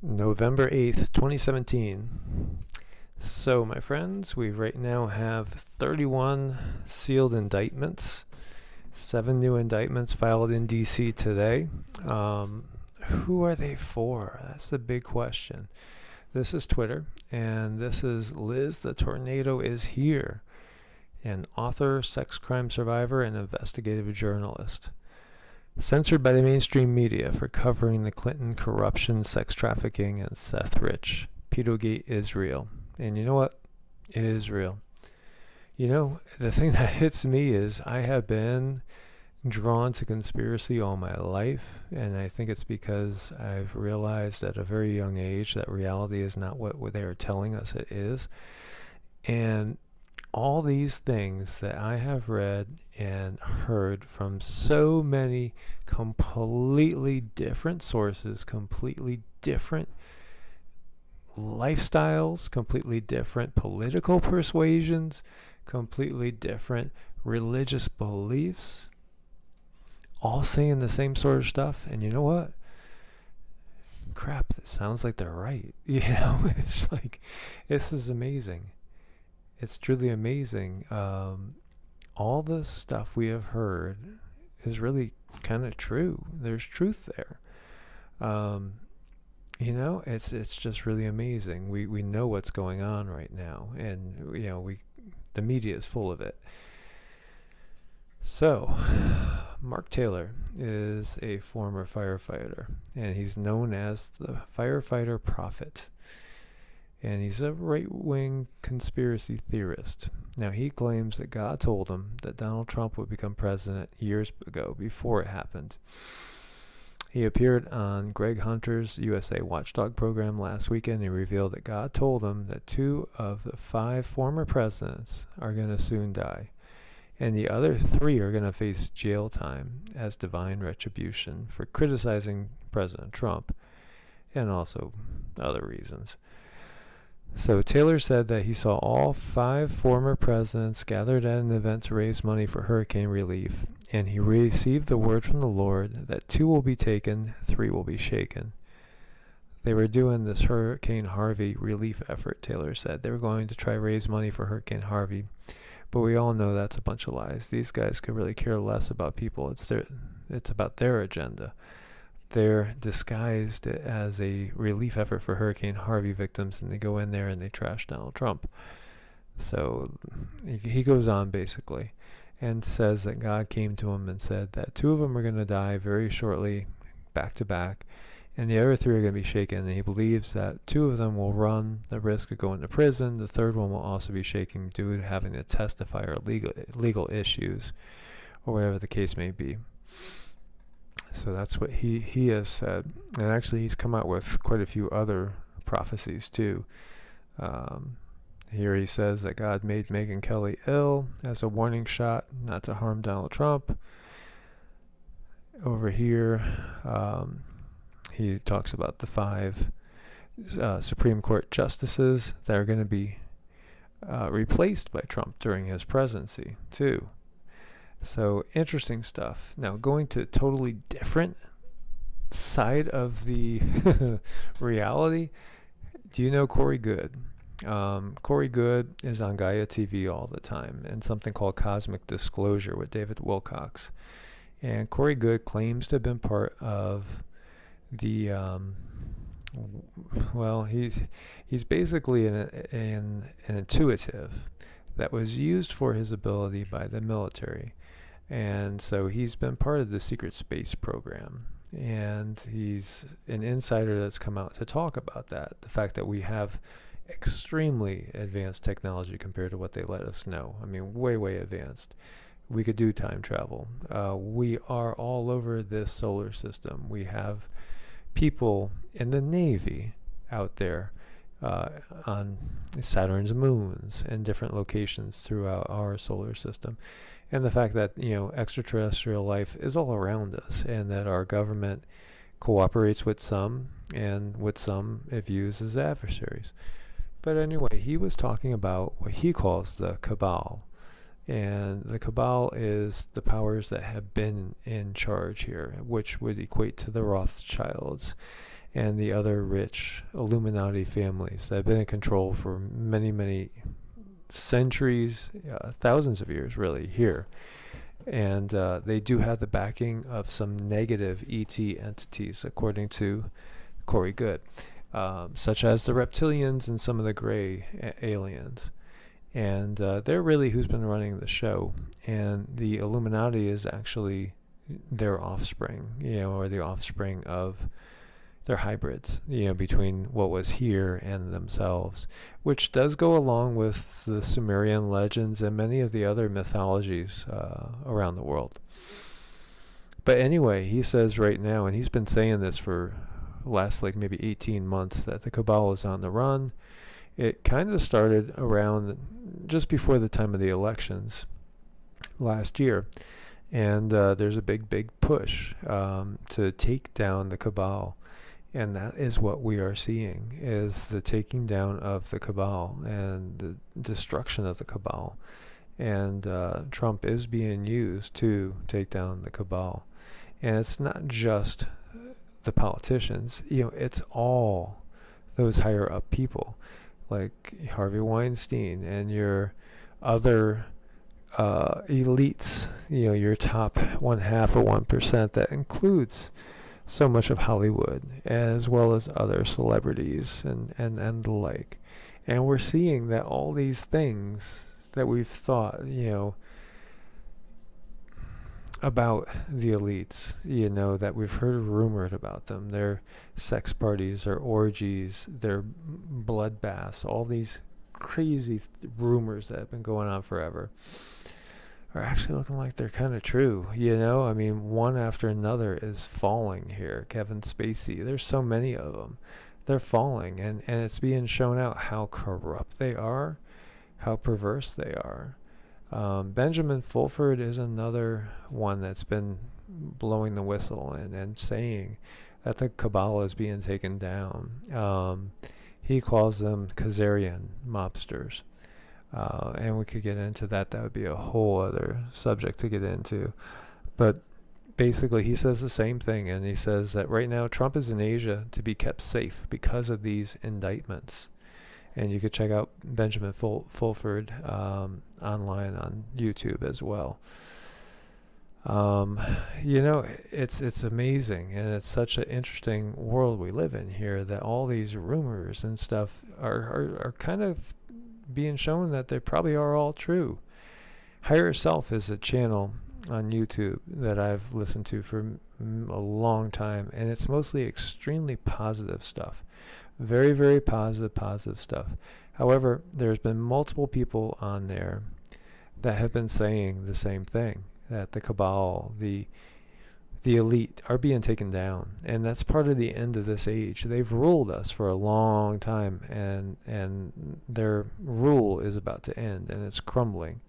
November 8th, 2017. So, my friends, we right now have 31 sealed indictments, 7 new indictments filed in D.C. today. Who are they for? That's the big question. This is Twitter, and this is Liz the Tornado is Here, an author, sex crime survivor, and investigative journalist. Censored by the mainstream media for covering the Clinton corruption, sex trafficking, and Seth Rich. Pedogate is real. And you know what? It is real. You know, the thing that hits me is I have been drawn to conspiracy all my life, and I think it's because I've realized at a very young age that reality is not what they are telling us it is. And all these things that I have read and heard from so many completely different sources, completely different lifestyles, completely different political persuasions, completely different religious beliefs, all saying the same sort of stuff. And you know what? Crap, it sounds like they're right. You know, it's like, this is amazing. It's truly amazing. All the stuff we have heard is really kind of true. There's truth there. You know, it's just really amazing. We know what's going on right now, and you know, the media is full of it. So, Mark Taylor is a former firefighter, and he's known as the firefighter prophet. And he's a right-wing conspiracy theorist. Now, he claims that God told him that Donald Trump would become president years ago, before it happened. He appeared on Greg Hunter's USA Watchdog program last weekend and revealed that God told him that 2 of the 5 former presidents are going to soon die, and the other 3 are going to face jail time as divine retribution for criticizing President Trump, and also other reasons. So Taylor said that he saw all 5 former presidents gathered at an event to raise money for hurricane relief, and he received the word from the Lord that 2 will be taken, 3 will be shaken. They were doing this Hurricane Harvey relief effort, Taylor said. They were going to try to raise money for Hurricane Harvey, but we all know that's a bunch of lies. These guys could really care less about people. It's about their agenda. They're disguised as a relief effort for Hurricane Harvey victims, and they go in there and they trash Donald Trump. So he goes on basically and says that God came to him and said that 2 of them are going to die very shortly, back to back, and the other 3 are going to be shaken. And he believes that 2 of them will run the risk of going to prison. The 3rd one will also be shaken due to having to testify or legal issues, or whatever the case may be. So that's what he has said. And actually he's come out with quite a few other prophecies too. Here he says that God made Megyn Kelly ill as a warning shot not to harm Donald Trump. Over here, he talks about the 5 Supreme Court justices that are going to be replaced by Trump during his presidency too. So interesting stuff. Now, going to a totally different side of the reality. Do you know Corey Goode? Corey Goode is on Gaia TV all the time, and something called Cosmic Disclosure with David Wilcox. And Corey Goode claims to have been part of the he's basically an intuitive that was used for his ability by the military. And so he's been part of the secret space program, and he's an insider that's come out to talk about that, the fact that we have extremely advanced technology compared to what they let us know. I mean, way advanced. We could do time travel. We are all over this solar system. We have people in the Navy out there on Saturn's moons and different locations throughout our solar system. And the fact that, you know, extraterrestrial life is all around us, and that our government cooperates with some, and with some it views as adversaries. But anyway, he was talking about what he calls the cabal. And the cabal is the powers that have been in charge here, which would equate to the Rothschilds and the other rich Illuminati families that have been in control for many, many centuries, thousands of years really here. And they do have the backing of some negative ET entities, according to Corey Good, such as the reptilians and some of the gray aliens. And they're really who's been running the show. And the Illuminati is actually their offspring, or the offspring of their hybrids, between what was here and themselves, which does go along with the Sumerian legends and many of the other mythologies around the world. But anyway, he says right now, and he's been saying this for last maybe 18 months, that the cabal is on the run. It kind of started around just before the time of the elections last year. And there's a big push to take down the cabal. And that is what we are seeing, is the taking down of the cabal and the destruction of the cabal. And Trump is being used to take down the cabal. And it's not just the politicians, it's all those higher up people, like Harvey Weinstein and your other elites, your top 1/2 or 1%, that includes so much of Hollywood, as well as other celebrities and the like. And we're seeing that all these things that we've thought, about the elites, that we've heard rumored about them, their sex parties, their orgies, their bloodbaths, all these crazy rumors that have been going on forever, are actually looking like they're kind of true. I mean, one after another is falling here. Kevin Spacey, there's so many of them. They're falling, and it's being shown out how corrupt they are, how perverse they are. Benjamin Fulford is another one that's been blowing the whistle and saying that the cabal is being taken down. He calls them Khazarian mobsters. And we could get into that. That would be a whole other subject to get into. But basically, he says the same thing. And he says that right now, Trump is in Asia to be kept safe because of these indictments. And you could check out Benjamin Fulford online on YouTube as well. It's amazing. And it's such an interesting world we live in here, that all these rumors and stuff are kind of being shown that they probably are all true. Higher Self is a channel on YouTube that I've listened to for a long time, and it's mostly extremely positive stuff. Very, very positive stuff. However, there's been multiple people on there that have been saying the same thing, that the cabal, the elite are being taken down, and that's part of the end of this age. They've ruled us for a long time, and their rule is about to end, and it's crumbling.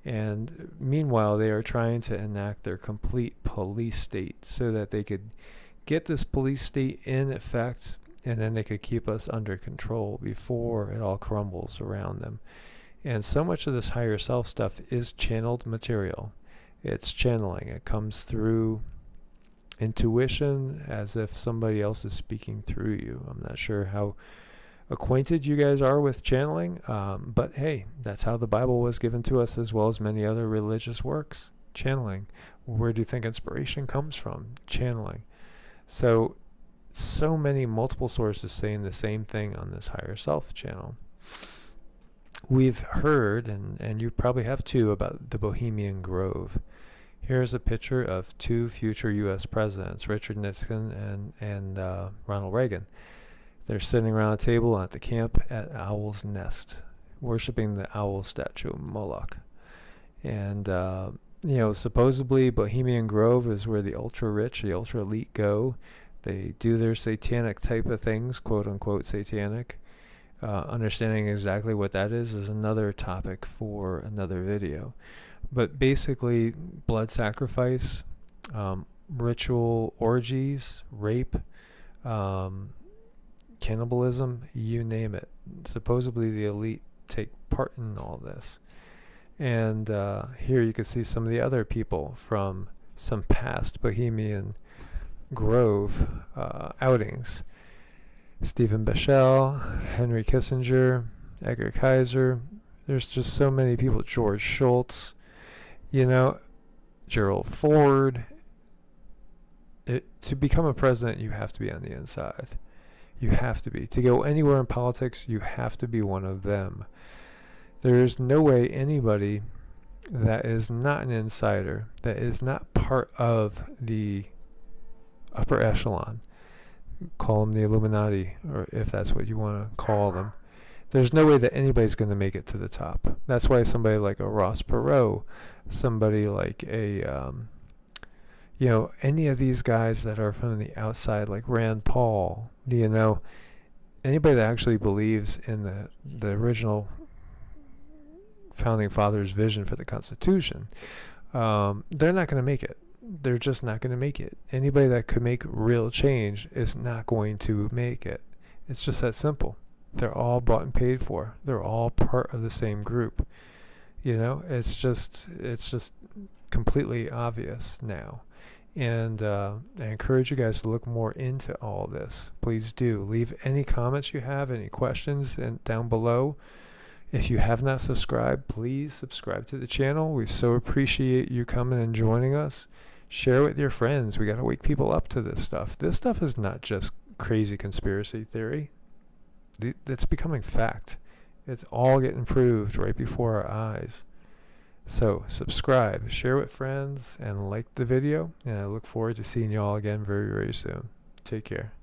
And meanwhile, they are trying to enact their complete police state so that they could get this police state in effect, and then they could keep us under control before it all crumbles around them. And so much of this higher self stuff is channeled material. It's channeling. It comes through intuition, as if somebody else is speaking through you. I'm not sure how acquainted you guys are with channeling, but hey, that's how the Bible was given to us, as well as many other religious works. Channeling. Where do you think inspiration comes from? Channeling. So many multiple sources saying the same thing on this higher self channel. We've heard, and you probably have too, about the Bohemian Grove. Here's a picture of two future U.S. presidents, Richard Nixon and Ronald Reagan. They're sitting around a table at the camp at Owl's Nest, worshiping the owl statue, Moloch. And, supposedly Bohemian Grove is where the ultra-rich, the ultra-elite go. They do their satanic type of things, quote-unquote satanic. Understanding exactly what that is another topic for another video. But basically, blood sacrifice, ritual orgies, rape, cannibalism, you name it. Supposedly the elite take part in all this. And here you can see some of the other people from some past Bohemian Grove outings. Stephen Bashell, Henry Kissinger, Edgar Kaiser. There's just so many people. George Shultz, Gerald Ford. To become a president, you have to be on the inside. You have to be. To go anywhere in politics, you have to be one of them. There's no way anybody that is not an insider, that is not part of the upper echelon, call them the Illuminati, or if that's what you want to call them, there's no way that anybody's going to make it to the top. That's why somebody like a Ross Perot, somebody like a, any of these guys that are from the outside, like Rand Paul, anybody that actually believes in the original founding fathers' vision for the Constitution, they're not going to make it. They're just not going to make it. Anybody that could make real change is not going to make it. It's just that simple. They're all bought and paid for. They're all part of the same group. It's just completely obvious now. And I encourage you guys to look more into all this. Please do. Leave any comments you have, any questions down below. If you have not subscribed, please subscribe to the channel. We so appreciate you coming and joining us. Share with your friends. We got to wake people up to this stuff. This stuff is not just crazy conspiracy theory. It's becoming fact. It's all getting proved right before our eyes. So subscribe, share with friends, and like the video. And I look forward to seeing you all again very, very soon. Take care.